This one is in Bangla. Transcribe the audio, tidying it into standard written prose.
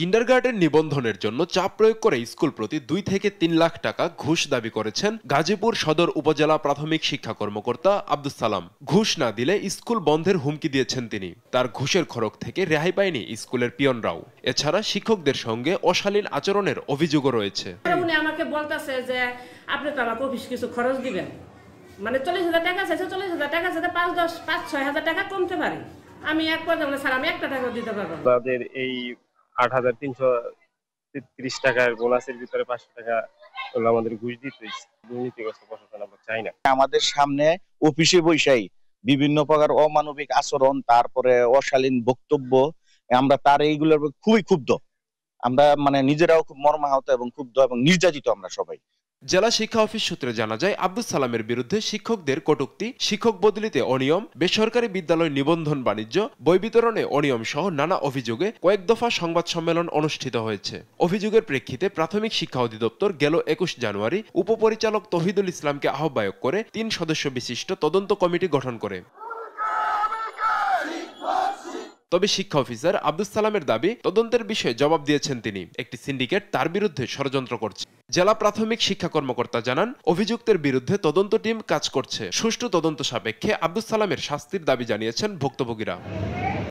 কিন্ডারগার্টেন নিবন্ধনের জন্য চাপ প্রয়োগ করে স্কুল প্রতি 2 থেকে 3 লাখ টাকা ঘুষ দাবি করেছেন গাজীপুর সদর উপজেলা প্রাথমিক শিক্ষা কর্মকর্তা আব্দুস সালাম। ঘুষ না দিলে স্কুল বন্ধের হুমকি দিয়েছেন তিনি। তার ঘুষের খরচ থেকে রেহাই পায়নি স্কুলের পিয়নরাও। এছাড়া শিক্ষকদের সঙ্গে অশালীন আচরণের অভিযোগও রয়েছে। উনি আমাকে বলতেছে যে আপনি তো আমাকে অফিস কিছু খরচ দিবেন, মানে 40,000 টাকা চাইছে, 40,000 টাকা চাইতে 5-6 হাজার টাকা কমতে পারি। আমি এক পর্যায়ে বলে, স্যার আমি 1 টাকা দিতে পারবো না। তাদের এই 8,333 টাকার বোনাসের ভিতরে 500 টাকা হলো আমাদের ঘুষ দিতে হয়েছে। দুর্নীতিগ্রস্ত প্রশাসন আমরা চাই না। আমাদের সামনে অফিসে বৈশাই বিভিন্ন প্রকার অমানবিক আচরণ, তারপরে অশালীন বক্তব্য, আমরা তার এইগুলোর খুবই ক্ষুব্ধ। আমরা নিজেরাও খুব মর্মাহত এবং ক্ষুব্ধ এবং নির্যাতিত আমরা সবাই। জেলা শিক্ষা অফিস সূত্রে জানা যায়, আব্দুস সালামের বিরুদ্ধে শিক্ষকদের কটূক্তি, শিক্ষক বদলিতে অনিয়ম, বেসরকারি বিদ্যালয় নিবন্ধন বাণিজ্য, বই বিতরণে অনিয়ম সহ নানা অভিযোগে কয়েক দফা সংবাদ সম্মেলন অনুষ্ঠিত হয়েছে। অভিযোগের প্রেক্ষিতে প্রাথমিক শিক্ষা অধিদপ্তর গেল 21 জানুয়ারি উপপরিচালক তৌহিদুল ইসলামকে আহ্বায়ক করে 3 সদস্য বিশিষ্ট তদন্ত কমিটি গঠন করে। তবে শিক্ষা অফিসার আব্দুস সালামের দাবি, তদন্তের বিষয়ে জবাব দিয়েছেন তিনি। একটি সিন্ডিকেট তার বিরুদ্ধে ষড়যন্ত্র করছে। জেলা প্রাথমিক শিক্ষা কর্মকর্তা জানান, অভিযুক্তের বিরুদ্ধে তদন্ত টিম কাজ করছে। সুষ্ঠু তদন্ত সাপেক্ষে আব্দুস সালামের শাস্তির দাবি জানিয়েছেন ভুক্তভোগীরা।